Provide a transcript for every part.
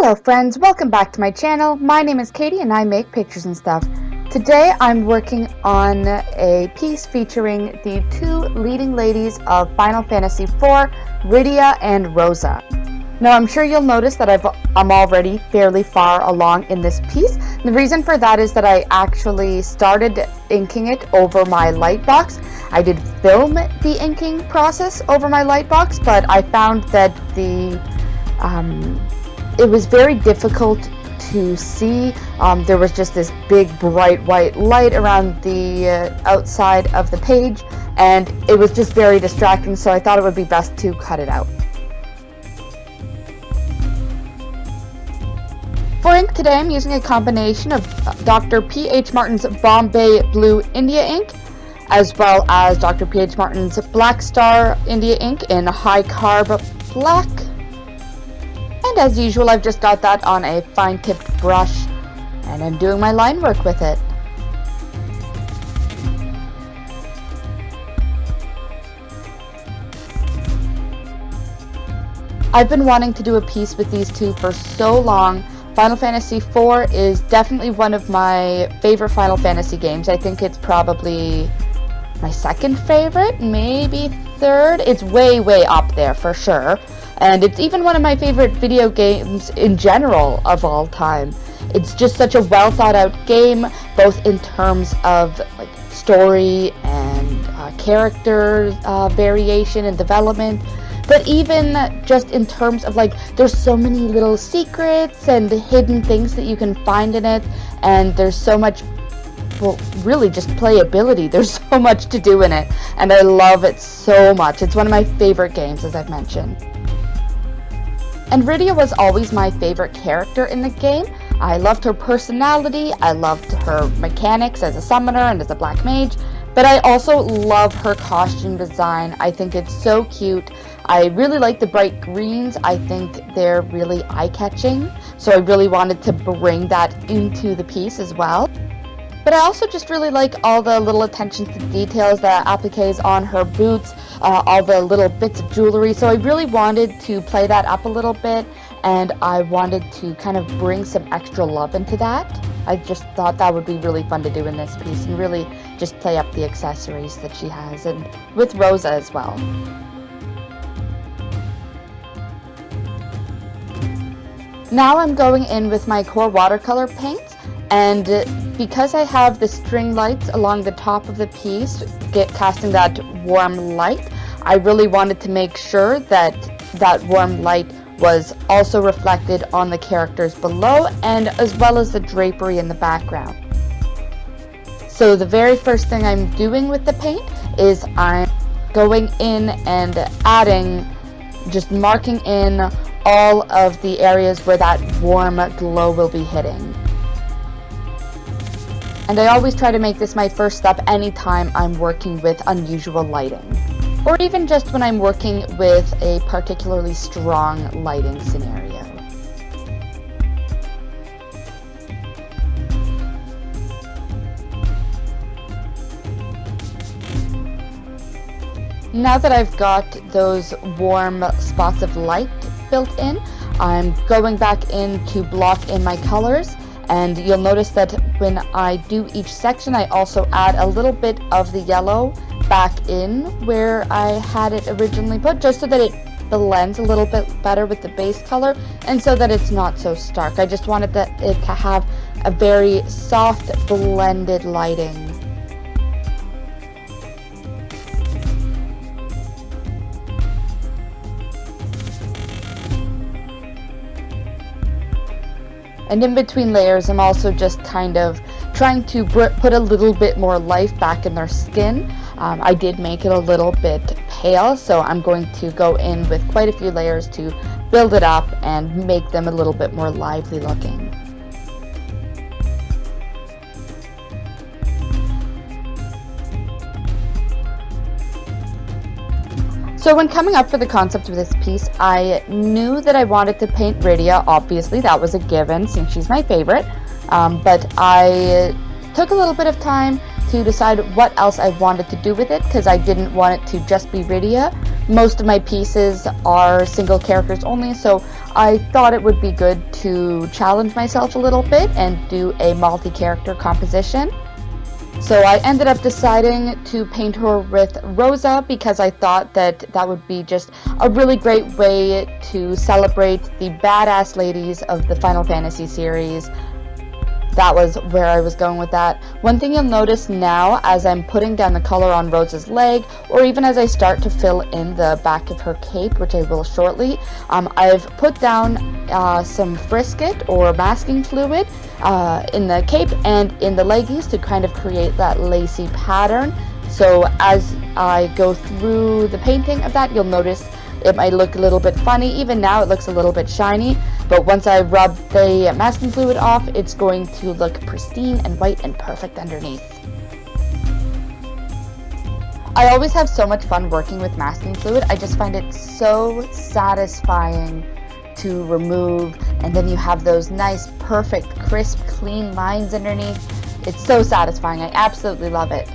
Hello friends, welcome back to my channel. My name is Katie and I make pictures and stuff. Today I'm working on a piece featuring the two leading ladies of Final Fantasy IV, Rydia and Rosa. Now I'm sure you'll notice that I'm already fairly far along in this piece. And the reason for that is that I actually started inking it over my light box. I did film the inking process over my light box, but I found that it was very difficult to see. There was just this big bright white light around the outside of the page, and it was just very distracting, so I thought it would be best to cut it out. For ink today, I'm using a combination of Dr. P.H. Martin's Bombay Blue India ink, as well as Dr. P.H. Martin's Black Star India ink in Hicarb Black. And as usual, I've just got that on a fine-tipped brush, and I'm doing my line work with it. I've been wanting to do a piece with these two for so long. Final Fantasy IV is definitely one of my favorite Final Fantasy games. I think it's probably my second favorite, maybe third. It's way up there for sure. And it's even one of my favorite video games in general of all time. It's just such a well thought out game, both in terms of like story and character variation and development, but even just in terms of like there's so many little secrets and hidden things that you can find in it, and there's so much, well, really just playability. There's so much to do in it, and I love it so much. It's one of my favorite games, as I've mentioned. And Rydia was always my favorite character in the game. I loved her personality, I loved her mechanics as a summoner and as a black mage, but I also love her costume design. I think it's so cute. I really like the bright greens. I think they're really eye-catching, so I really wanted to bring that into the piece as well. But I also just really like all the little attention to details that appliques on her boots, all the little bits of jewelry. So I really wanted to play that up a little bit, and I wanted to kind of bring some extra love into that. I just thought that would be really fun to do in this piece and really just play up the accessories that she has, and with Rosa as well. Now I'm going in with my QoR Watercolor paints, and because I have the string lights along the top of the piece, casting that warm light, I really wanted to make sure that that warm light was also reflected on the characters below, and as well as the drapery in the background. So the very first thing I'm doing with the paint is I'm going in and adding, just marking in all of the areas where that warm glow will be hitting. And I always try to make this my first step anytime I'm working with unusual lighting, or even just when I'm working with a particularly strong lighting scenario. Now that I've got those warm spots of light built in, I'm going back in to block in my colors. And you'll notice that when I do each section, I also add a little bit of the yellow back in where I had it originally put, just so that it blends a little bit better with the base color, and so that it's not so stark. I just wanted it to have a very soft, blended lighting. And in between layers, I'm also just kind of trying to put a little bit more life back in their skin. I did make it a little bit pale, so I'm going to go in with quite a few layers to build it up and make them a little bit more lively looking. So when coming up for the concept of this piece, I knew that I wanted to paint Rydia. Obviously, that was a given since she's my favorite, but I took a little bit of time to decide what else I wanted to do with it, because I didn't want it to just be Rydia. most of my pieces are single characters only, so I thought it would be good to challenge myself a little bit and do a multi-character composition. So I ended up deciding to paint her with Rosa because I thought that that would be just a really great way to celebrate the badass ladies of the Final Fantasy series. That was where I was going with that. One thing you'll notice now as I'm putting down the color on Rosa's leg, or even as I start to fill in the back of her cape, which I will shortly, I've put down some frisket or masking fluid in the cape and in the leggies to kind of create that lacy pattern. So as I go through the painting of that, you'll notice it might look a little bit funny. Even now it looks a little bit shiny, but once I rub the masking fluid off, it's going to look pristine and white and perfect underneath. I always have so much fun working with masking fluid. I just find it so satisfying to remove, and then you have those nice, perfect, crisp, clean lines underneath. It's so satisfying. I absolutely love it.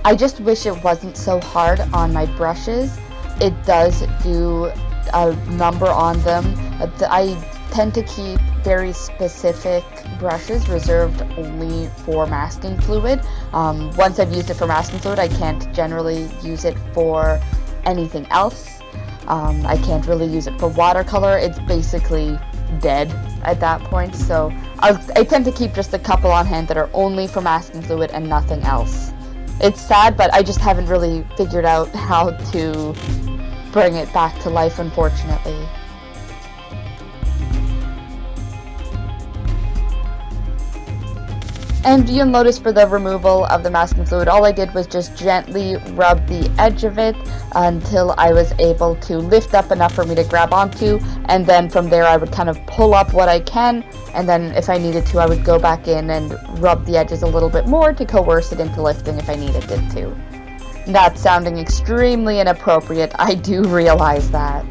I just wish it wasn't so hard on my brushes. It does do a number on them. I tend to keep very specific brushes reserved only for masking fluid. Once I've used it for masking fluid, I can't generally use it for anything else. I can't really use it for watercolor. It's basically dead at that point. So I tend to keep just a couple on hand that are only for masking fluid and nothing else. It's sad, but I just haven't really figured out how to bring it back to life, unfortunately. And you'll notice for the removal of the masking fluid, all I did was just gently rub the edge of it until I was able to lift up enough for me to grab onto, and then from there I would kind of pull up what I can, and then if I needed to I would go back in and rub the edges a little bit more to coerce it into lifting if I needed it to. That's sounding extremely inappropriate, I do realize that.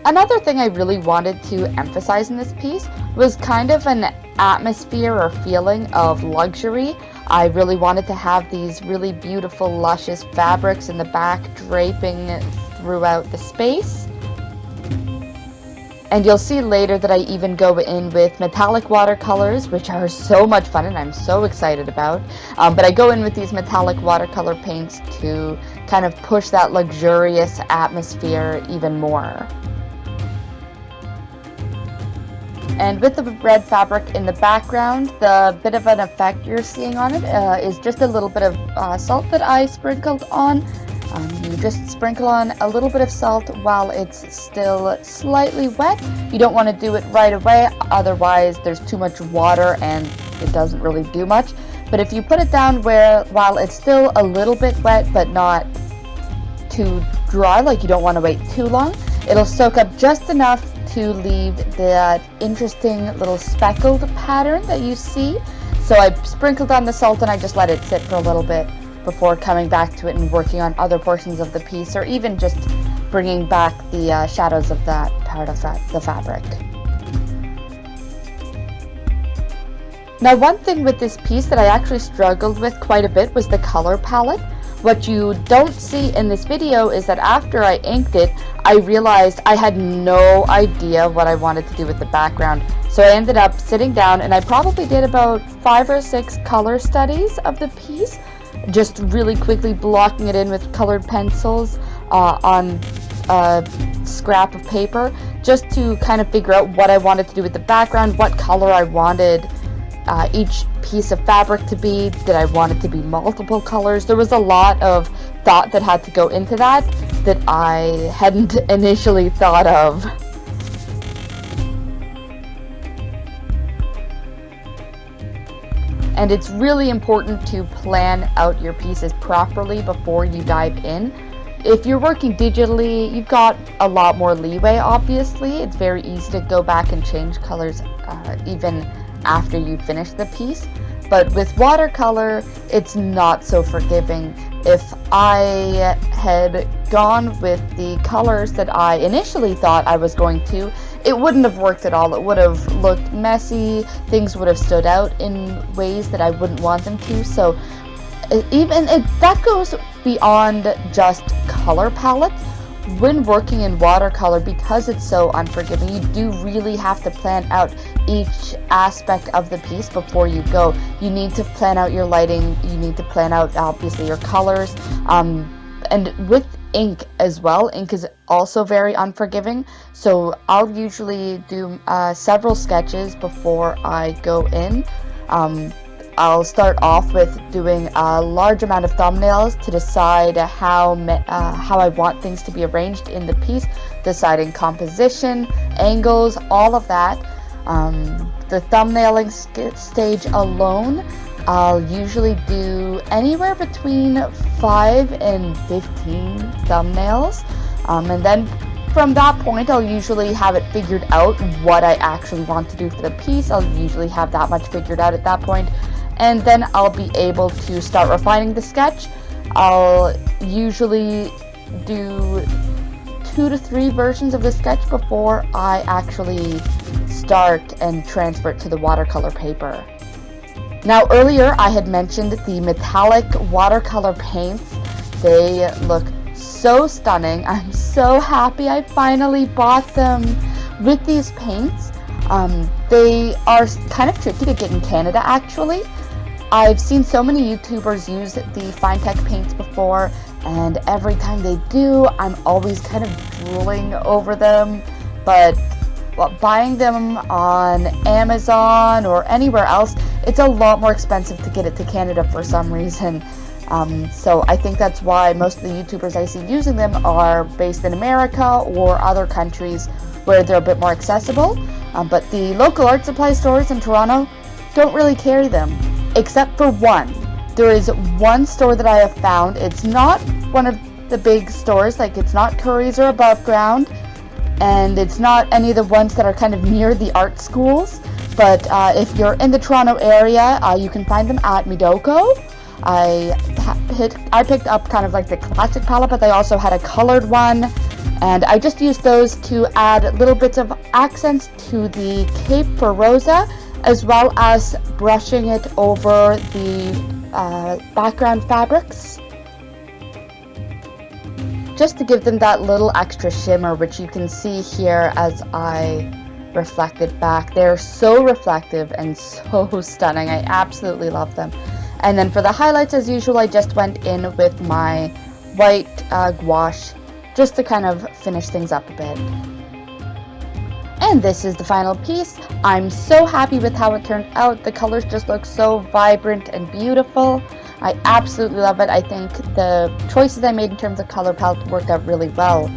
Another thing I really wanted to emphasize in this piece was kind of an atmosphere or feeling of luxury. I really wanted to have these really beautiful, luscious fabrics in the back draping throughout the space. And you'll see later that I even go in with metallic watercolors, which are so much fun and I'm so excited about. But I go in with these metallic watercolor paints to kind of push that luxurious atmosphere even more. And with the red fabric in the background, the bit of an effect you're seeing on it is just a little bit of salt that I sprinkled on. You just sprinkle on a little bit of salt while it's still slightly wet. You don't want to do it right away, otherwise there's too much water and it doesn't really do much. But if you put it down while it's still a little bit wet but not too dry, like you don't want to wait too long, it'll soak up just enough to leave that interesting little speckled pattern that you see. So I sprinkled on the salt and I just let it sit for a little bit before coming back to it and working on other portions of the piece, or even just bringing back the shadows of that part of the fabric. Now, one thing with this piece that I actually struggled with quite a bit was the color palette. What you don't see in this video is that after I inked it, I realized I had no idea what I wanted to do with the background. So I ended up sitting down and I probably did about 5 or 6 color studies of the piece, just really quickly blocking it in with colored pencils on a scrap of paper, just to kind of figure out what I wanted to do with the background, what color I wanted each piece of fabric to be. Did I want it to be multiple colors? There was a lot of thought that had to go into that I hadn't initially thought of. And it's really important to plan out your pieces properly before you dive in. If you're working digitally, you've got a lot more leeway, obviously. It's very easy to go back and change colors even after you finish the piece. But with watercolor, it's not so forgiving. If I had gone with the colors that I initially thought I was going to, it wouldn't have worked at all. It would have looked messy, things would have stood out in ways that I wouldn't want them to. So that goes beyond just color palettes. When working in watercolor, because it's so unforgiving, you do really have to plan out each aspect of the piece before you go. You need to plan out your lighting, you need to plan out obviously your colors, and with ink as well. Ink is also very unforgiving, so I'll usually do several sketches before I go in. I'll start off with doing a large amount of thumbnails to decide how I want things to be arranged in the piece, deciding composition, angles, all of that. The thumbnailing stage alone, I'll usually do anywhere between 5 and 15 thumbnails, and then from that point I'll usually have it figured out what I actually want to do for the piece. I'll usually have that much figured out at that point, and then I'll be able to start refining the sketch. I'll usually do 2 to 3 versions of the sketch before I actually start and transfer it to the watercolor paper. Now earlier I had mentioned the metallic watercolor paints. They look so stunning. I'm so happy I finally bought them. With these paints, they are kind of tricky to get in Canada actually. I've seen so many YouTubers use the Finetec paints before, and every time they do, I'm always kind of drooling over them, but buying them on Amazon or anywhere else, it's a lot more expensive to get it to Canada for some reason. So I think that's why most of the YouTubers I see using them are based in America or other countries where they're a bit more accessible, but the local art supply stores in Toronto don't really carry them. Except for one. There is one store that I have found. It's not one of the big stores, like it's not Curry's or Above Ground, and it's not any of the ones that are kind of near the art schools, but if you're in the Toronto area, you can find them at Midoko. I picked up kind of like the classic palette, but they also had a colored one, and I just used those to add little bits of accents to the cape for Rosa, as well as brushing it over the background fabrics, just to give them that little extra shimmer, which you can see here as I reflect it back. They're so reflective and so stunning. I absolutely love them. And then for the highlights, as usual, I just went in with my white gouache just to kind of finish things up a bit. And this is the final piece. I'm so happy with how it turned out. The colors just look so vibrant and beautiful. I absolutely love it. I think the choices I made in terms of color palette worked out really well.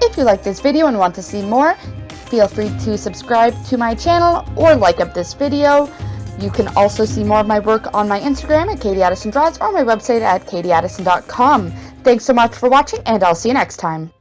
If you like this video and want to see more, feel free to subscribe to my channel or like up this video. You can also see more of my work on my Instagram at KTAddison Draws or my website at KTAddison.com. Thanks so much for watching, and I'll see you next time.